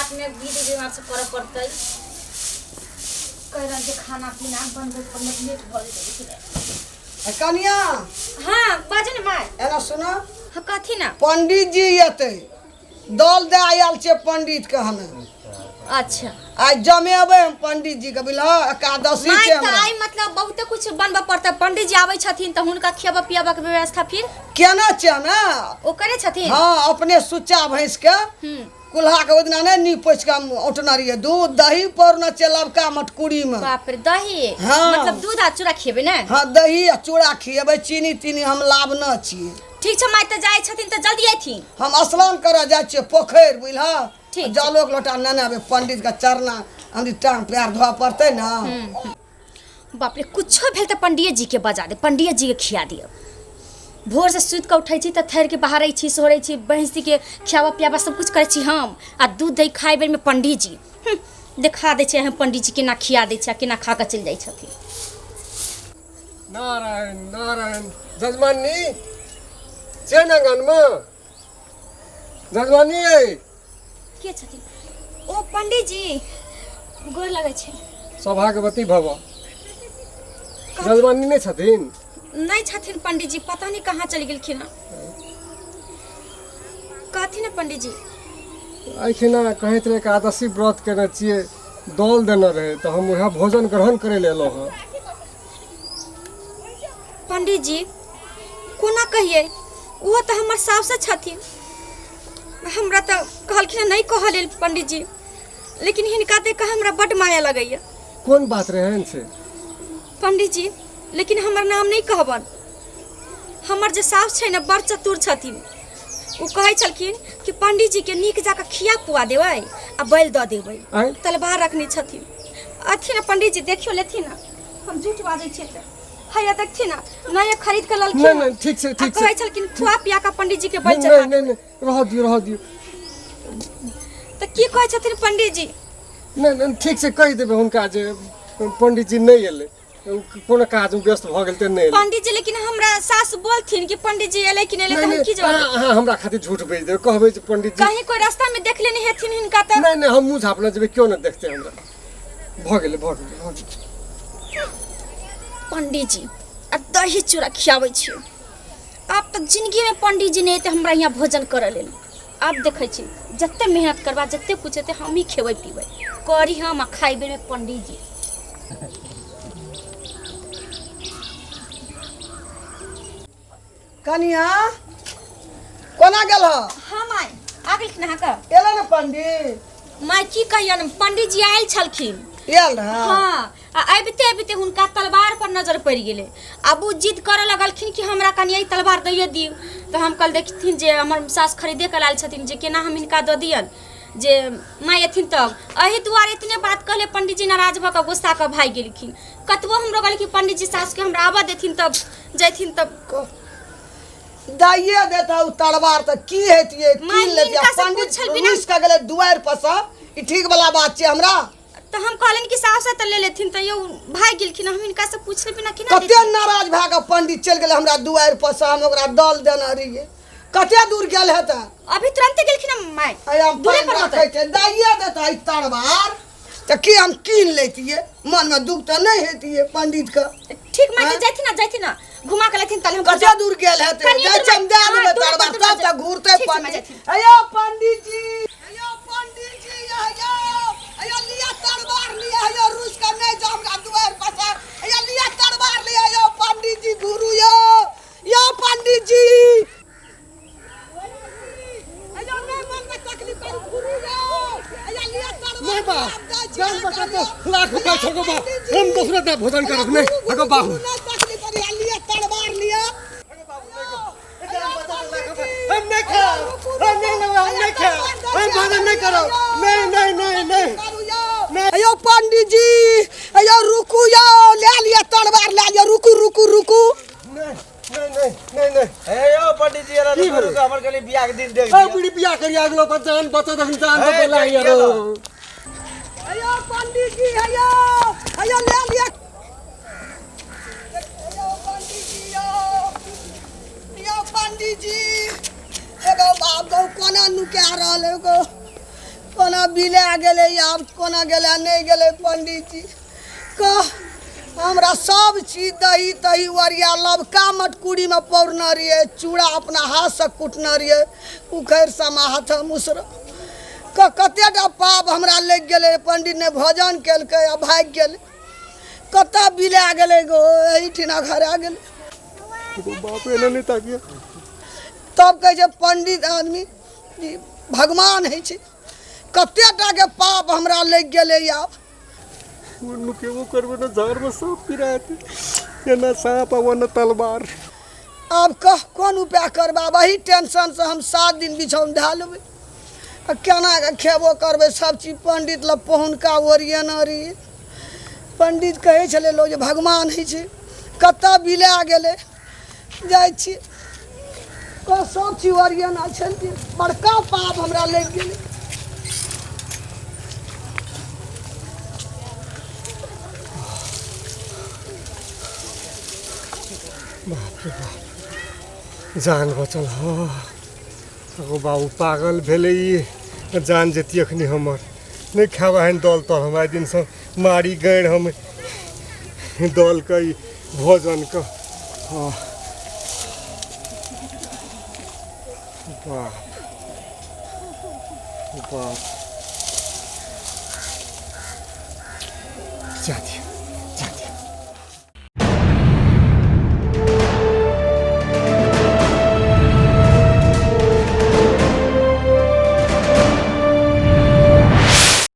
रात में विधि विधान से करे पड़तै कहरन के खाना पीना बनबे पर लेट भ जेतै कनिया। हां बाजे न माय एना सुनो हां कथि ना पंडित जी एते दल दे आयल छे पंडित के हमें। अच्छा आज जमेबे हम पंडित जी के बिलह एकादशी माय छे हमरा। ताई मतलब बहुते कुछ बनबा पड़ता पंडित जी आबै छथिन त हुनका खियाबा पियाबा के व्यवस्था फिर केना छे ना ओ करे छथिन। हां अपने सुच्चा भैंस के कुल्हा के ओदिना ने नी पोछ के औटनरी दूध दही पर न चलबका मटकुरी में। बाप रे दही हाँ। मतलब दूध आ चूड़ा खियेबे ने। हां दही आ चूड़ा खियेबे चीनी तीनी हम लाभ न छी। ठीक छै माय त जाय छथिन त जल्दी एथिन। हम स्नान करे जाय छिए पोखर बुझला ठीक जलोक लोटा ननाबे पंडित के चरना हम टांग पैर धोआ पड़ते ना। बाप रे कुछो भेल त पंडित जी के बजा दे पंडित जी के खिया दियो। भोर से सुत के उठै छी त थैर के बाहरै छी सोहरै छी भैंसी के खियावा पियावा सब कुछ करै छी हम आ दूध दही खाइ बेर में पंडित जी देखा दे छै हम पंडित जी केना खिया दे छै केना खा के चल जाय छथिन। नारायण नारायण जजमानी छे नगन में जजमानी के छथिन ओ पंडित जी गोर लगै छै। सौभाग्यवती भव जजमानी नहीं छथिन। नहीं छथिन पंडित जी पता नहीं कहाँ चल गेलखिन। कथी ना पंडित जी अखिना कहते रहे एकादशी व्रत केने छिए दल देने रहे तो हम वह भोजन ग्रहण करे ले एलो हँ। पंडित जी कोना कहिए वो तो हमर सास छथिन हमरा तो कहलखिन नहीं कहल पंडित जी लेकिन हिनका देख के हमरा बड माया लगैया। कौन बात रहे से पंडित जी लेकिन हमर नाम नहीं कहबन। हमर जे सास छै ने बड़ चतुर छथिन वो कहै छलखिन कि पंडित जी के नीक जाके खिया पुआ देबै आ बैल द देबै तलवार रखनी छथिन। अथी ना पंडित जी देखियो लेथिन ना हम झूठ बाजै छियै त हैया देखथिन ना नया खरीद के ललखिन। नहीं ठीक से कहै छलखिन खुआ पिया का पंडित जी के बैल नहीं चढ़ा। नहीं रह दियो त की कहै छथिन पंडित जी। नहीं ठीक से कह देबे हुनका जे पंडित जी नहीं एले कोनो काज में व्यस्त भ गेल त नहीं एले। पंडित जी लेकिन हमरा सास बोलथिन कि पंडित जी एले कि नहीं एले त हम की जवाब हां हमरा खातिर झूठ बेच दे कहबे जे पंडित जी कहीं कोई रास्ता में देख लेनी हेथिन हिनका त नहीं हम मुंह झापना जेबे क्यों न देखते हमरा भ गेले पंडित जी आ दही चूड़ा खियाबै छी। अब तक जिंदगी में पंडित जी नहीं ते हमरा यहाँ भोजन करे लेल। अब देखै छी जत्ते मेहनत करबा जत्ते कुछ हेते हम ही खेबै पीबै करी हम आ खाइबे में पंडित जी। कनिया कोना गेल ह? हां माय आ गेलखिन अहाँ का एला न पंडित। माय की कहियन पंडित जी आयल छलखिन। एल रहा हाँ अबिते हुनका तलवार पर नजर पड़ गेले। अब वो जिद करे लगलखिन कि हमरा कनिया तलवार दैए दियो तो हम कल देखथिन जे हमर सास खरीदे के लायल छथिन जे केना हम हिनका द दियन जे माय एथिन तब एही दुआरे इतने बात कहले पंडित जी नाराज भ के गुस्सा के भाग गेलखिन। कतबो हम रोगल कि पंडित जी सास के हमरा आवा देथिन तब जैथिन तब दाइए देता उ तलवार त की हेतिए की लेतिया पंडित पुलिस का गेले दुआर पर से ई ठीक वाला बात छै हमरा। तो हम कहलन कि सास त ले लेथिन त यो भाग गेलखिन हम इनका से पूछले बिना कि ना कते नाराज भ के पंडित चल गेले हमरा दुआर पर से हम ओकरा दल देना रहिए कते दूर गेल हेता अभी तुरंत गेलखिन माय दूरे पर रखै छै दाइए देता ई तलवार त की हम कीन लेतिए मन में दुख त नहीं हेतिए पंडित का। ठीक माय जैथिन ना घुमा के लेथिन तले हम कते दूर गेल हेते जाय चम दे देबे तलवार तब तक घूरते पंडित। अयो पंडित जी अयो लिया तलवार लिया अयो रूस का नहीं जाम का दुआर पर अयो लिया तलवार लिया अयो पंडित जी गुरु यो पंडित जी अयो नहीं मन में तकलीफ कर गुरु अयो लिया तलवार बा जान बका तो लाख रुपया छोको बा हम दूसरे दे भोजन करब नहीं अगो बाबू तकलीफ कर लिया तलवार लिया हम नहीं खा हम नहीं खा हम भोजन नहीं करो नहीं अयो पंडित जी अयो रुकू यो ले लिया तलवार ले लिया रुकू नहीं यो पंडित जी यार रुको हमर के लिए बियाह के दिन देख दिया। बुढ़ी बियाह करिया अगलो पर जान बता दहन जान तो बोला यार अयो पंडित जी अयो ले लिया अयो पंडित जी एगो बाप गो कोना नुका रहल एगो कोना बिले आब कोना गेलै नहीं गेलै पंडित जी कह हमरा सब चीज दही तही ओरिया लबका मटकुरी में पौरना रहिए चूड़ा अपना हाथ से कुटना रहिए उखैर समा हाथ मुसर कतेटा पाप हमरा लग गेलै पंडित ने भोजन केलकै आ भाग गेलै कतऽ बिला गेलै गो एहिठिना घरा गेलै बाप एना नहीं ताकिए तब कहै छै पंडित आदमी जी भगवान है छै कतेटा के पाप हमरा लग गेलै आब उनके वो करबे ना झाड़ में सांप पिराते ये ना सांप और ना तलवार आब कह कोन उपाय करबा वही टेंशन से हम 7 दिन बिछौन धा लेबै आ केना के खेबो करबै सब चीज पंडित ल पहुनका ओरियना रही पंडित कहै छलै लोग जे भगवान है छै कतऽ बिला गेलै जाइ छी कह सब चीज ओरियना छै बड़का पाप हमरा लग गेलै जान बचल हो एगो बाबू पागल भेलै ई जान जेती अखनी हमर नहीं खावा हन दल तो हमारे दिन से मारी गैर हम दल के भोजन का बाप बाप जाती